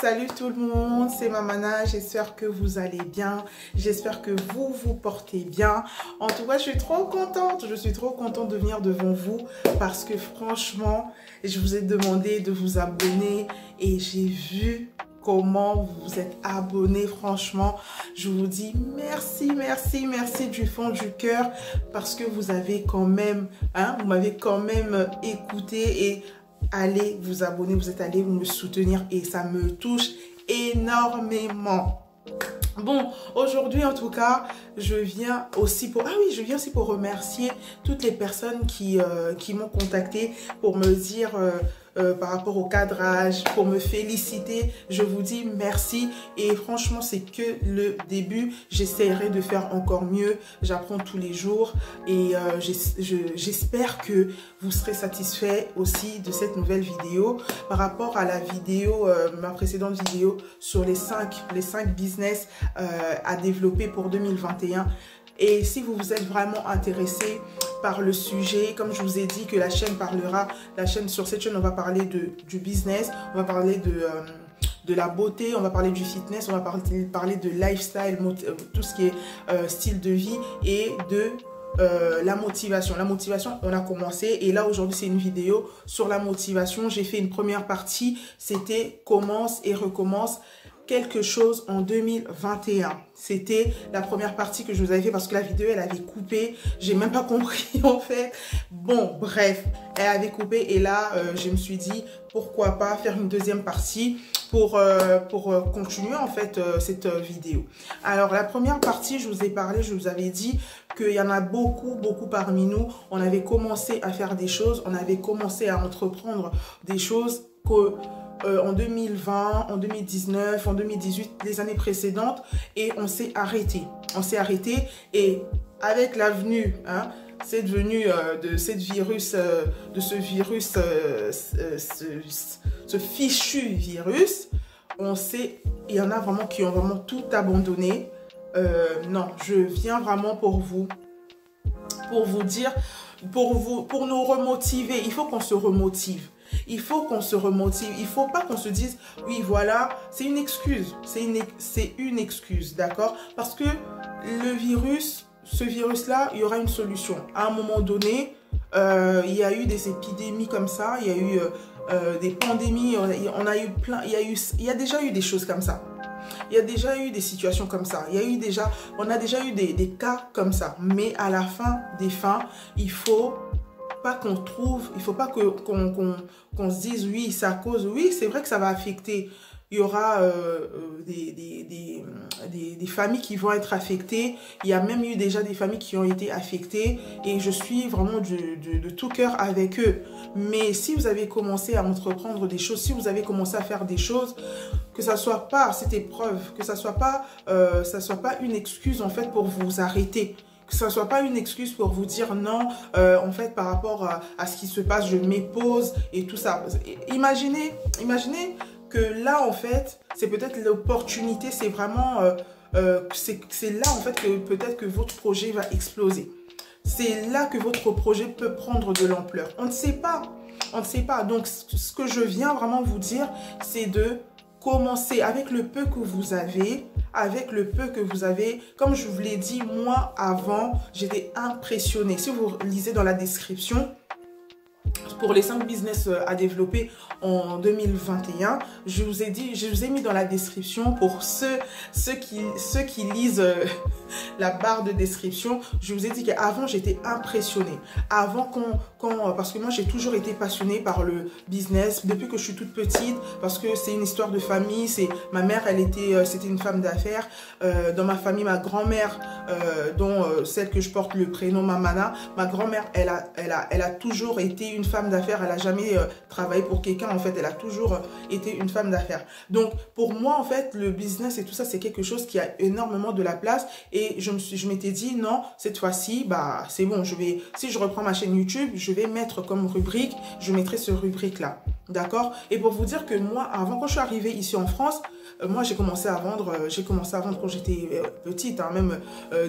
Salut tout le monde, c'est Mamana, j'espère que vous allez bien, j'espère que vous vous portez bien. En tout cas, je suis trop contente de venir devant vous parce que franchement, je vous ai demandé de vous abonner et j'ai vu comment vous êtes abonnés. Franchement, je vous dis merci, merci, merci du fond du cœur parce que vous avez quand même, vous m'avez quand même écouté et allez vous abonner, vous êtes allés me soutenir et ça me touche énormément. Bon, aujourd'hui en tout cas, je viens aussi pour remercier toutes les personnes qui m'ont contacté pour me dire par rapport au cadrage, pour me féliciter. Je vous dis merci et franchement, c'est que le début. J'essaierai de faire encore mieux. J'apprends tous les jours et j'espère que vous serez satisfait aussi de cette nouvelle vidéo. Par rapport à la vidéo, ma précédente vidéo sur les 5 business à développer pour 2021. Et si vous vous êtes vraiment intéressé par le sujet, comme je vous ai dit que la chaîne parlera, sur cette chaîne, on va parler du business, on va parler de la beauté, on va parler du fitness, on va parler de lifestyle, tout ce qui est style de vie et de la motivation. La motivation, on a commencé et là aujourd'hui c'est une vidéo sur la motivation. J'ai fait une première partie, c'était commence et recommence quelque chose en 2021. C'était la première partie que je vous avais fait parce que la vidéo elle avait coupé. J'ai même pas compris en fait. Bon, bref, elle avait coupé et là je me suis dit pourquoi pas faire une deuxième partie pour continuer en fait cette vidéo. Alors la première partie, je vous ai parlé, je vous avais dit qu'il y en a beaucoup parmi nous. On avait commencé à faire des choses, on avait commencé à entreprendre des choses que en 2020, en 2019, en 2018, les années précédentes, et on s'est arrêté. On s'est arrêté et avec l'avenue, cette venue de ce fichu virus, il y en a vraiment qui ont vraiment tout abandonné. Non, je viens vraiment pour vous dire, pour nous remotiver. Il faut qu'on se remotive. Il faut qu'on se remotive. Il ne faut pas qu'on se dise, oui, voilà, c'est une excuse. C'est une excuse, d'accord? Parce que ce virus-là, il y aura une solution. À un moment donné, il y a eu des épidémies comme ça, il y a eu des pandémies, on a eu plein, il y a déjà eu des choses comme ça. Il y a déjà eu des situations comme ça. On a déjà eu des cas comme ça. Mais à la fin des fins, il faut pas qu'on se dise oui, ça cause, oui, c'est vrai que ça va affecter. Il y aura des familles qui vont être affectées. Il y a même eu déjà des familles qui ont été affectées et je suis vraiment de tout cœur avec eux. Mais si vous avez commencé à entreprendre des choses, si vous avez commencé à faire des choses, que ça soit pas cette épreuve, que ça soit pas une excuse en fait pour vous arrêter. Que ça ne soit pas une excuse pour vous dire non, en fait, par rapport à ce qui se passe, je m'épose et tout ça. Imaginez que là, en fait, c'est peut-être l'opportunité, c'est vraiment, c'est là, en fait, que peut-être que votre projet va exploser. C'est là que votre projet peut prendre de l'ampleur. On ne sait pas. On ne sait pas. Donc, ce que je viens vraiment vous dire, c'est de commencer avec le peu que vous avez, comme je vous l'ai dit, moi, avant, j'étais impressionnée. Si vous lisez dans la description, pour les 5 business à développer en 2021, je vous ai mis dans la description pour ceux qui lisent la barre de description. Je vous ai dit qu'avant j'étais impressionnée. Avant parce que moi j'ai toujours été passionnée par le business depuis que je suis toute petite, parce que c'est une histoire de famille. Ma mère, c'était une femme d'affaires. Dans ma famille, ma grand-mère, dont celle que je porte le prénom Mamana, ma grand-mère, elle a toujours été une femme d'affaires. Elle n'a jamais travaillé pour quelqu'un. En fait, elle a toujours été une femme d'affaires. Donc, pour moi, en fait, le business et tout ça, c'est quelque chose qui a énormément de la place. Et je m'étais dit, non, cette fois-ci, bah, c'est bon. Si je reprends ma chaîne YouTube, je vais mettre comme rubrique, je mettrai ce rubrique-là. D'accord? Et pour vous dire que moi, avant, quand je suis arrivée ici en France, moi, j'ai commencé à vendre quand j'étais petite. Même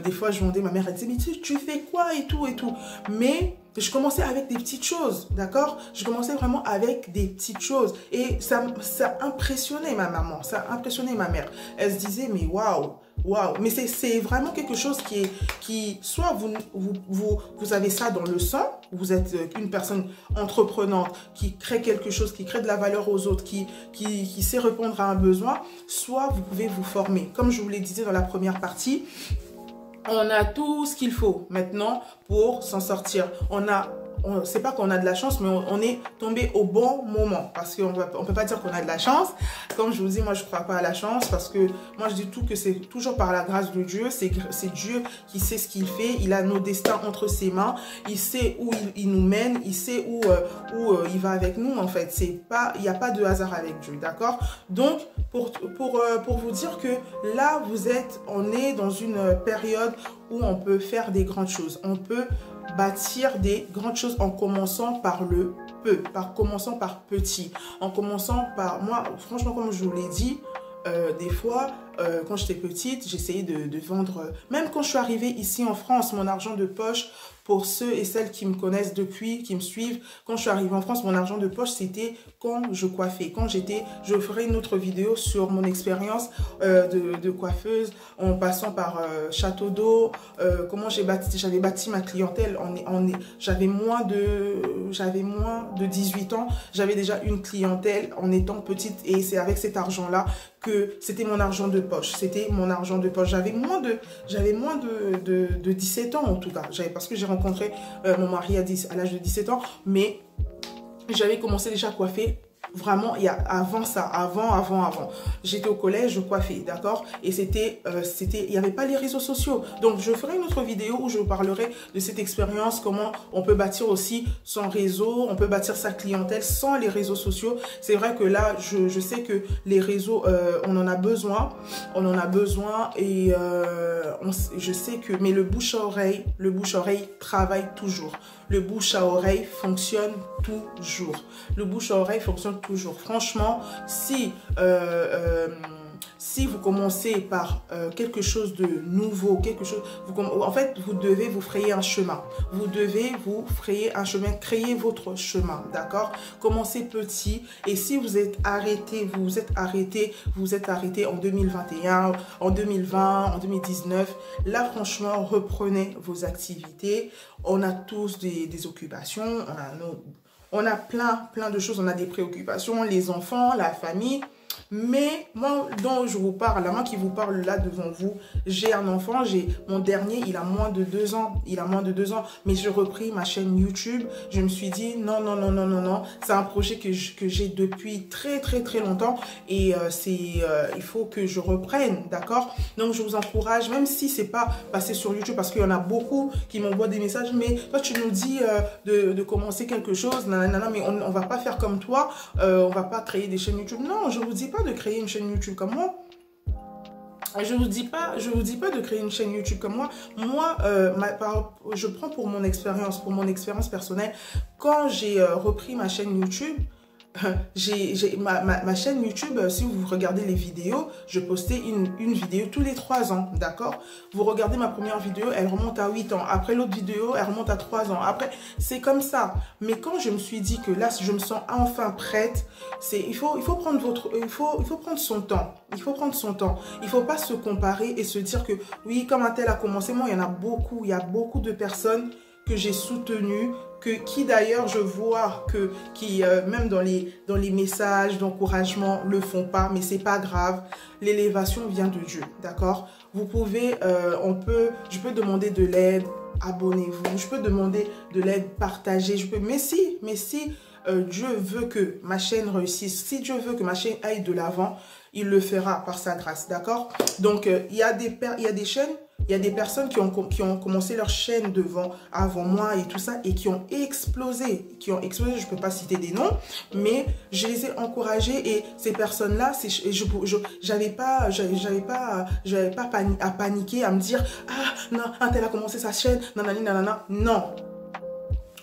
des fois, je vendais, ma mère, elle disait, mais tu fais quoi et tout et tout. Mais je commençais avec des petites choses, d'accord? Je commençais vraiment avec des petites choses. Et ça impressionnait ma maman, ça impressionnait ma mère. Elle se disait, mais waouh, waouh. Mais c'est vraiment quelque chose soit vous avez ça dans le sang, vous êtes une personne entreprenante qui crée quelque chose, qui crée de la valeur aux autres, qui sait répondre à un besoin, soit vous pouvez vous former. Comme je vous l'ai dit dans la première partie, on a tout ce qu'il faut maintenant pour s'en sortir. C'est pas qu'on a de la chance, mais on est tombé au bon moment. Parce qu'on ne peut pas dire qu'on a de la chance. Comme je vous dis, moi, je ne crois pas à la chance. Parce que moi, je dis tout que c'est toujours par la grâce de Dieu. C'est Dieu qui sait ce qu'il fait. Il a nos destins entre ses mains. Il sait où il nous mène. Il sait où il va avec nous, en fait. Il n'y a pas de hasard avec Dieu, d'accord? Donc, pour vous dire que là, on est dans une période où on peut faire des grandes choses. On peut bâtir des grandes choses en commençant par le peu, commençant par petit, en commençant par... Moi, franchement, comme je vous l'ai dit, des fois, quand j'étais petite, j'essayais de vendre... Même quand je suis arrivée ici en France, mon argent de poche, pour ceux et celles qui me connaissent depuis, qui me suivent, quand je suis arrivée en France, mon argent de poche, c'était quand je coiffais. Je ferai une autre vidéo sur mon expérience de coiffeuse, en passant par Château d'Eau, comment j'avais bâti ma clientèle. J'avais moins de 18 ans, j'avais déjà une clientèle en étant petite, et c'est avec cet argent-là que c'était mon argent de poche. C'était mon argent de poche. J'avais moins de 17 ans en tout cas. Parce que j'ai rencontré mon mari à l'âge de 17 ans, mais j'avais commencé déjà à coiffer vraiment avant ça, avant. J'étais au collège, je coiffais, d'accord? Et il n'y avait pas les réseaux sociaux. Donc, je ferai une autre vidéo où je vous parlerai de cette expérience, comment on peut bâtir aussi son réseau, on peut bâtir sa clientèle sans les réseaux sociaux. C'est vrai que là, je sais que les réseaux, on en a besoin, et je sais que, mais le bouche à oreille travaille toujours. Le bouche à oreille fonctionne toujours. Le bouche à oreille fonctionne toujours. Franchement, si vous commencez par quelque chose de nouveau, en fait, vous devez vous frayer un chemin. Vous devez vous frayer un chemin, créer votre chemin, d'accord? Commencez petit, et si vous êtes arrêté, vous êtes arrêté en 2021, en 2020, en 2019, là, franchement, reprenez vos activités. On a tous des occupations, on a plein de choses, on a des préoccupations, les enfants, la famille. Mais moi, dont je vous parle, moi qui vous parle là devant vous, j'ai un enfant, mon dernier, il a moins de 2 ans. Mais j'ai repris ma chaîne YouTube. Je me suis dit, non. C'est un projet que j'ai depuis très longtemps. Et il faut que je reprenne, d'accord? Donc, je vous encourage, même si c'est pas passé sur YouTube, parce qu'il y en a beaucoup qui m'envoient des messages, mais toi, tu nous dis de commencer quelque chose, nanana, mais on va pas faire comme toi, on va pas créer des chaînes YouTube. Non, je vous dis pas de créer une chaîne YouTube comme moi. Je vous dis pas de créer une chaîne YouTube comme moi. Moi, je prends pour mon expérience personnelle. Quand j'ai repris ma chaîne YouTube, ma chaîne YouTube, si vous regardez les vidéos, je postais une vidéo tous les 3 ans, d'accord? Vous regardez ma première vidéo, elle remonte à 8 ans. Après l'autre vidéo, elle remonte à 3 ans. Après, c'est comme ça. Mais quand je me suis dit que là, je me sens enfin prête, il faut prendre son temps. Il faut prendre son temps. Il ne faut pas se comparer et se dire que oui, comme un tel a commencé, moi, il y a beaucoup de personnes que j'ai soutenues, qui d'ailleurs je vois qui même dans les messages d'encouragement le font pas, mais c'est pas grave. L'élévation vient de Dieu, d'accord? Vous pouvez, je peux demander de l'aide, abonnez-vous, je peux demander de l'aide, partagez, mais si Dieu veut que ma chaîne réussisse, si Dieu veut que ma chaîne aille de l'avant, il le fera par sa grâce, d'accord? Donc il y a des chaînes. Il y a des personnes qui ont commencé leur chaîne avant moi et tout ça, et qui ont explosé. Je ne peux pas citer des noms, mais je les ai encouragées, et ces personnes-là, j'avais pas à paniquer, à me dire « Ah, non, un tel a commencé sa chaîne, nanana, non.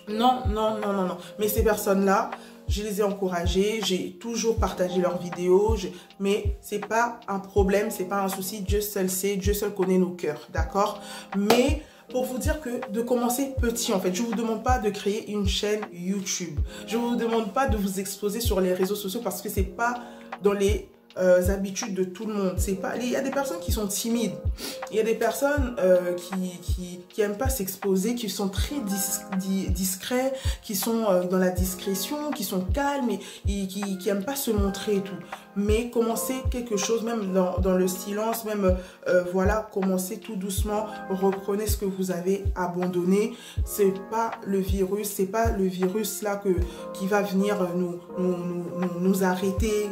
Non. Mais ces personnes-là, je les ai encouragées, j'ai toujours partagé leurs vidéos, mais c'est pas un problème, c'est pas un souci, Dieu seul sait, Dieu seul connaît nos cœurs, d'accord? Mais pour vous dire que de commencer petit en fait. Je ne vous demande pas de créer une chaîne YouTube. Je ne vous demande pas de vous exposer sur les réseaux sociaux parce que ce n'est pas dans les habitudes de tout le monde. C'est pas, il y a des personnes qui sont timides. Il y a des personnes qui aiment pas s'exposer, qui sont très discrets, qui sont dans la discrétion, qui sont calmes et qui aiment pas se montrer et tout. Mais commencez quelque chose, même dans le silence, même voilà, commencez tout doucement, reprenez ce que vous avez abandonné. C'est pas le virus, c'est pas le virus là qui va venir nous arrêter.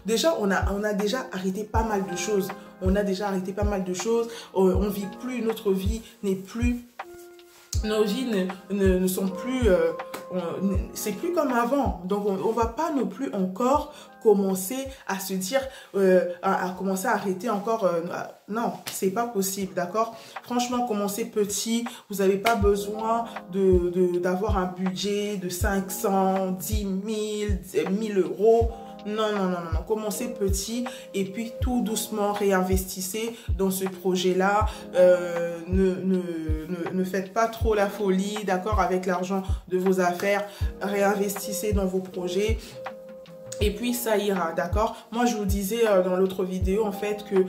Déjà, on a déjà arrêté pas mal de choses. On a déjà arrêté pas mal de choses. On vit plus, notre vie n'est plus... Nos vies ne sont plus... c'est plus comme avant. Donc, on va pas non plus encore commencer à se dire... à commencer à arrêter encore... non, c'est pas possible, d'accord? Franchement, commencez petit. Vous n'avez pas besoin d'avoir un budget de 500, 10 000, 1000 euros. Non. Commencez petit et puis tout doucement réinvestissez dans ce projet-là. Ne faites pas trop la folie, d'accord, avec l'argent de vos affaires. Réinvestissez dans vos projets. Et puis ça ira, d'accord? Moi je vous disais dans l'autre vidéo en fait que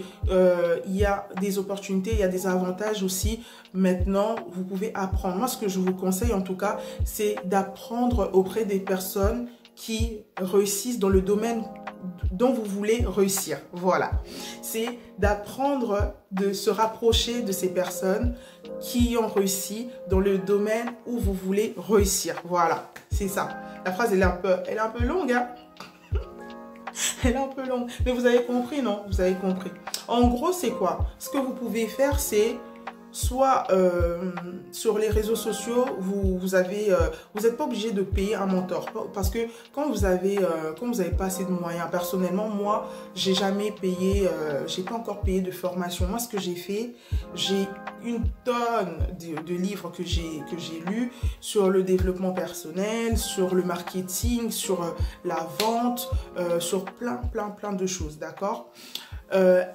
il y a des opportunités, il y a des avantages aussi. Maintenant, vous pouvez apprendre. Moi ce que je vous conseille en tout cas, c'est d'apprendre auprès des personnes qui réussissent dans le domaine dont vous voulez réussir. Voilà. C'est d'apprendre, de se rapprocher de ces personnes qui ont réussi dans le domaine où vous voulez réussir. Voilà. C'est ça. La phrase, elle est un peu longue, hein? Elle est un peu longue. Mais vous avez compris, non? Vous avez compris. En gros, c'est quoi? Ce que vous pouvez faire, c'est soit sur les réseaux sociaux, vous n'êtes pas obligé de payer un mentor. Parce que quand vous avez pas assez de moyens, personnellement, moi, j'ai jamais payé, j'ai pas encore payé de formation. Moi, ce que j'ai fait, j'ai une tonne de livres que j'ai lus sur le développement personnel, sur le marketing, sur la vente, sur plein de choses, d'accord?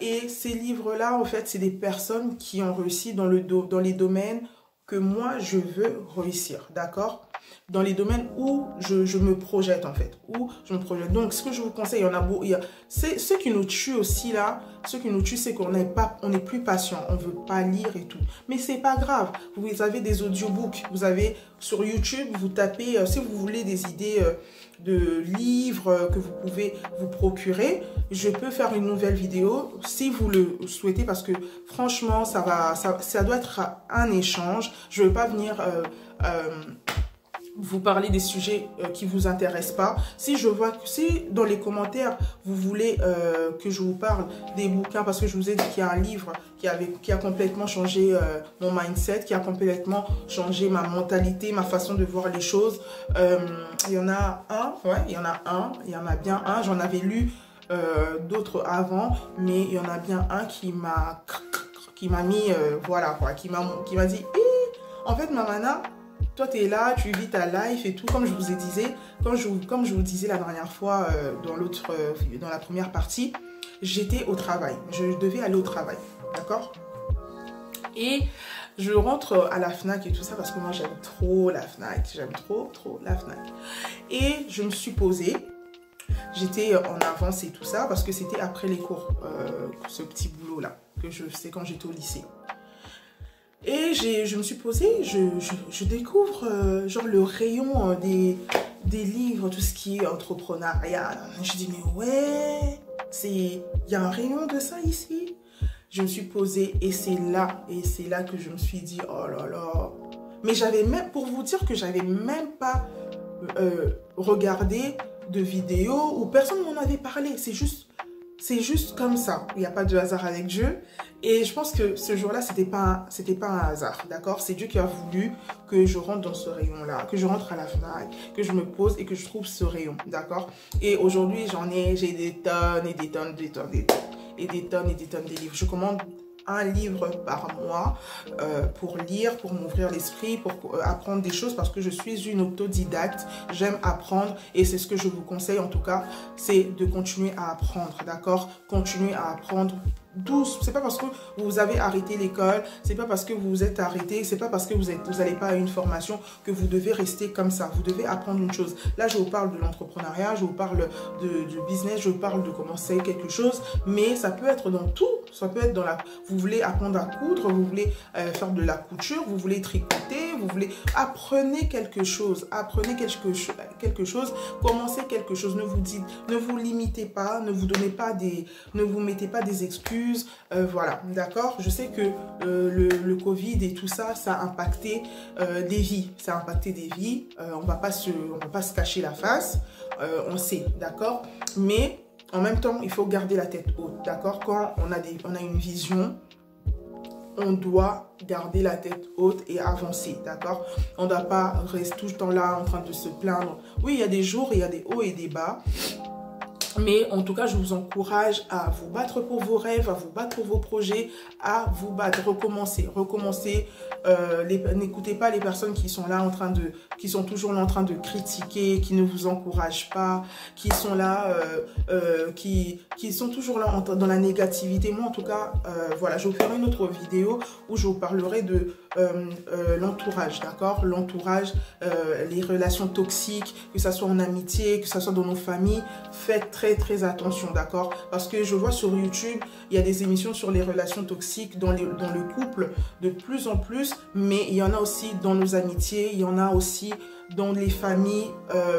Et ces livres-là, en fait, c'est des personnes qui ont réussi dans les domaines que moi, je veux réussir, d'accord? Dans les domaines où je me projette, en fait. Donc, ce que je vous conseille, ce qui nous tue aussi, là, ce qui nous tue, c'est qu'on n'est plus patient, on ne veut pas lire et tout. Mais c'est pas grave. Vous avez des audiobooks, vous avez sur YouTube, vous tapez, si vous voulez des idées de livres que vous pouvez vous procurer, je peux faire une nouvelle vidéo si vous le souhaitez parce que franchement, ça doit être un échange. Je ne veux pas venir vous parler des sujets qui vous intéressent pas. Si dans les commentaires, vous voulez que je vous parle des bouquins, parce que je vous ai dit qu'il y a un livre qui a complètement changé mon mindset, qui a complètement changé ma mentalité, ma façon de voir les choses. Il y en a un, ouais, il y en a bien un. J'en avais lu d'autres avant, mais il y en a bien un qui m'a mis, voilà quoi, qui m'a dit, en fait, Mamana, toi, tu es là, tu vis ta life et tout, comme je vous ai dit, comme je vous disais la dernière fois dans la première partie, j'étais au travail. Je devais aller au travail, d'accord? Et je rentre à la FNAC et tout ça parce que moi, j'aime trop la FNAC. J'aime trop la FNAC. Et je me suis posée. J'étais en avance et tout ça parce que c'était après les cours, ce petit boulot-là, que je faisais quand j'étais au lycée. Et je me suis posée, je découvre genre le rayon des livres, tout ce qui est entrepreneuriat. Je dis, mais ouais, il y a un rayon de ça ici. Je me suis posée et c'est là que je me suis dit, oh là là. Mais pour vous dire que j'avais même pas regardé de vidéos où personne m'en avait parlé. C'est juste comme ça. Il n'y a pas de hasard avec Dieu. Et je pense que ce jour-là, c'était pas un hasard, d'accord? C'est Dieu qui a voulu que je rentre dans ce rayon-là, que je rentre à la FNAC, que je me pose et que je trouve ce rayon, d'accord? Et aujourd'hui, j'ai des tonnes et des tonnes, et des tonnes de livres. Je commande un livre par mois pour lire, pour m'ouvrir l'esprit, pour apprendre des choses parce que je suis une autodidacte. J'aime apprendre et c'est ce que je vous conseille en tout cas, c'est de continuer à apprendre, d'accord? Continuer à apprendre douce. C'est pas parce que vous avez arrêté l'école, c'est pas parce que vous vous êtes arrêté, c'est pas parce que vous n'allez pas à une formation que vous devez rester comme ça. Vous devez apprendre une chose. Là, je vous parle de l'entrepreneuriat, je vous parle du business, je vous parle de commencer quelque chose, mais ça peut être dans tout. Ça peut être dans la... Vous voulez apprendre à coudre, vous voulez faire de la couture, vous voulez tricoter, vous voulez... Apprenez quelque chose, commencez quelque chose. Ne vous limitez pas, ne vous mettez pas des excuses. Voilà, d'accord. Je sais que le Covid et tout ça, ça a impacté des vies. Ça a impacté des vies. On va pas se cacher la face. On sait, d'accord. Mais en même temps, il faut garder la tête haute, d'accord. Quand on a une vision, on doit garder la tête haute et avancer, d'accord. On ne doit pas rester tout le temps là en train de se plaindre. Oui, il y a des jours, il y a des hauts et des bas. Mais en tout cas, je vous encourage à vous battre pour vos rêves, à vous battre pour vos projets, à vous battre, recommencer. N'écoutez pas les personnes qui sont là qui sont toujours là en train de critiquer, qui ne vous encouragent pas, qui sont là, qui sont toujours là dans la négativité. Moi, en tout cas, voilà, je vous ferai une autre vidéo où je vous parlerai de l'entourage, d'accord. L'entourage, les relations toxiques, que ça soit en amitié, que ça soit dans nos familles, faites très attention, d'accord. Parce que je vois sur YouTube, il y a des émissions sur les relations toxiques dans le couple de plus en plus, mais il y en a aussi dans nos amitiés, il y en a aussi dans les familles.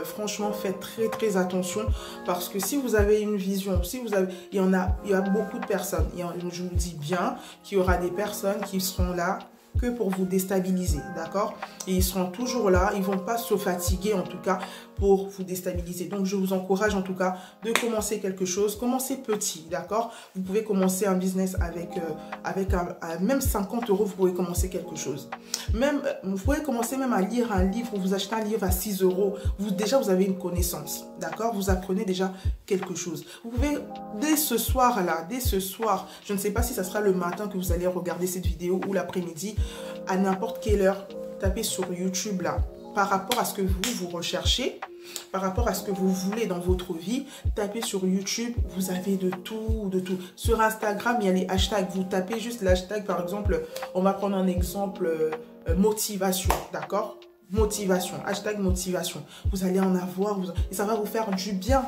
Franchement, faites très attention, parce que si vous avez une vision, il y a beaucoup de personnes, je vous dis bien qu'il y aura des personnes qui seront là que pour vous déstabiliser, d'accord. Et ils seront toujours là, ils vont pas se fatiguer en tout cas pour vous déstabiliser. Donc je vous encourage en tout cas de commencer quelque chose, commencez petit, d'accord. Vous pouvez commencer un business avec même 50 €, vous pouvez commencer quelque chose. Vous pouvez commencer même à lire un livre, vous achetez un livre à 6 €, déjà vous avez une connaissance, d'accord. Vous apprenez déjà quelque chose. Vous pouvez dès ce soir, je ne sais pas si ça sera le matin que vous allez regarder cette vidéo ou l'après-midi, à n'importe quelle heure, tapez sur YouTube là, par rapport à ce que vous recherchez, par rapport à ce que vous voulez dans votre vie, tapez sur YouTube, vous avez de tout. Sur Instagram, il y a les hashtags, vous tapez juste l'hashtag, par exemple, on va prendre un exemple, motivation, d'accord. Motivation, hashtag motivation. Vous allez en avoir, et ça va vous faire du bien,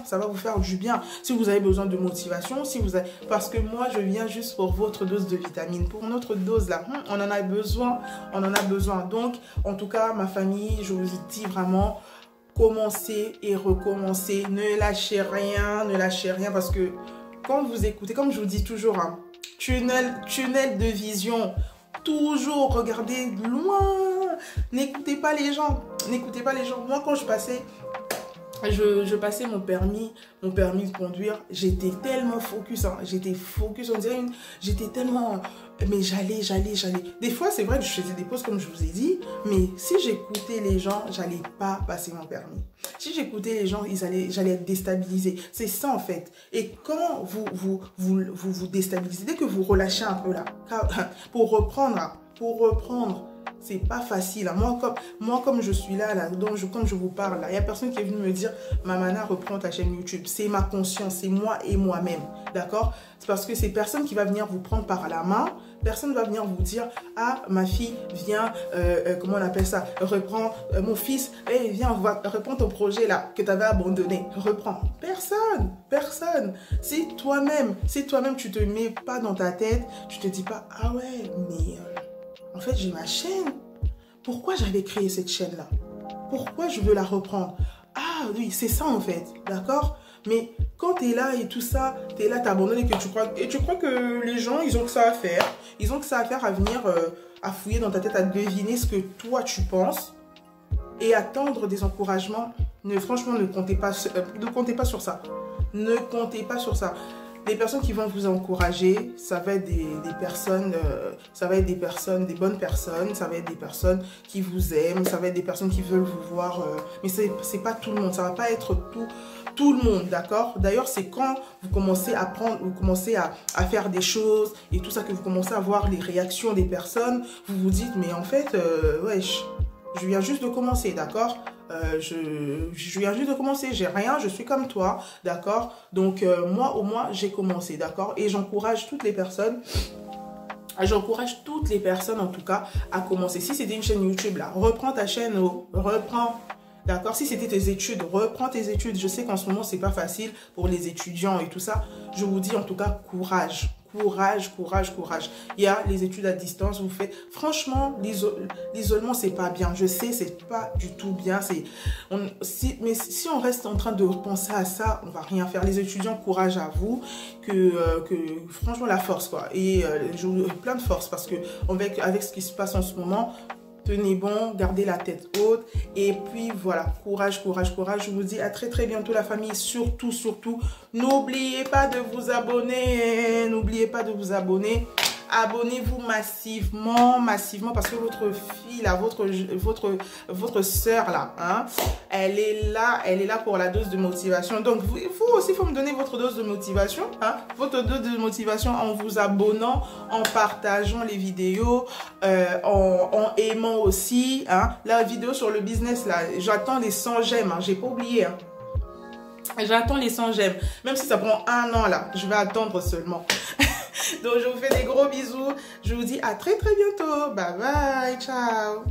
Si vous avez besoin de motivation, parce que moi, je viens juste pour votre dose de vitamine, pour notre dose là, on en a besoin, Donc, en tout cas, ma famille, je vous dis vraiment, commencez et recommencez, ne lâchez rien, parce que quand vous écoutez, comme je vous dis toujours, tunnel de vision, toujours regardez loin. N'écoutez pas les gens. Moi, quand je passais mon permis de conduire, j'étais tellement focus, on dirait j'étais tellement, mais j'allais. Des fois, c'est vrai que je faisais des pauses comme je vous ai dit, mais si j'écoutais les gens, j'allais pas passer mon permis. Si j'écoutais les gens, j'allais être déstabilisée. C'est ça en fait. Et quand vous déstabilisez, dès que vous relâchez un peu là, pour reprendre, c'est pas facile. Moi, comme je suis là, comme je vous parle, il n'y a personne qui est venu me dire « Mamana, reprends ta chaîne YouTube ». C'est ma conscience, c'est moi et moi-même, d'accord. C'est parce que c'est personne qui va venir vous prendre par la main. Personne ne va venir vous dire « Ah, ma fille, viens, comment on appelle ça, reprends, mon fils, viens, reprends ton projet là, que tu avais abandonné, reprends. » Personne. Si toi-même, tu te mets pas dans ta tête, tu te dis pas « Ah ouais, mais... en fait, j'ai ma chaîne. Pourquoi j'avais créé cette chaîne-là? Pourquoi je veux la reprendre? Ah oui, c'est ça en fait, d'accord? Mais quand tu es là et tout ça, tu es là, tu abandonnes et tu crois que les gens, ils ont que ça à faire. Ils ont que ça à faire à venir, à fouiller dans ta tête, à deviner ce que toi tu penses et attendre des encouragements. Franchement, ne comptez pas sur ça. Ne comptez pas sur ça. Les personnes qui vont vous encourager, ça va être des personnes, des bonnes personnes, ça va être des personnes qui vous aiment, ça va être des personnes qui veulent vous voir, mais c'est pas tout le monde, ça va pas être tout le monde, d'accord. D'ailleurs, c'est quand vous commencez à à faire des choses et tout ça, que vous commencez à voir les réactions des personnes, vous vous dites, mais en fait, wesh, Je viens juste de commencer, d'accord? Je viens juste de commencer, j'ai rien, je suis comme toi, d'accord? Donc, moi, au moins, j'ai commencé, d'accord? Et j'encourage toutes les personnes. J'encourage toutes les personnes, en tout cas, à commencer. Si c'était une chaîne YouTube, là, reprends ta chaîne, reprends. D'accord? Si c'était tes études, reprends tes études. Je sais qu'en ce moment, c'est pas facile pour les étudiants et tout ça. Je vous dis en tout cas, courage. Courage, courage, courage. Il y a les études à distance, vous faites. Franchement, l'isolement, c'est pas bien. Je sais, c'est pas du tout bien. Mais si on reste en train de repenser à ça, on va rien faire. Les étudiants, courage à vous. Franchement, la force, quoi. Et plein de force parce que avec ce qui se passe en ce moment, tenez bon, gardez la tête haute. Et puis voilà, courage, courage, courage. Je vous dis à très très bientôt la famille. Surtout, surtout, n'oubliez pas de vous abonner. N'oubliez pas de vous abonner. Abonnez-vous massivement, massivement, parce que votre fille, là, votre soeur, là, hein, elle est là pour la dose de motivation. Donc, il faut me donner votre dose de motivation, hein, votre dose de motivation en vous abonnant, en partageant les vidéos, en aimant aussi, hein, la vidéo sur le business, là, j'attends les 100 j'aime, hein, j'ai pas oublié, hein. J'attends les 100 j'aime, même si ça prend 1 an, là, je vais attendre seulement. Donc, je vous fais des gros bisous. Je vous dis à très très bientôt. Bye bye. Ciao.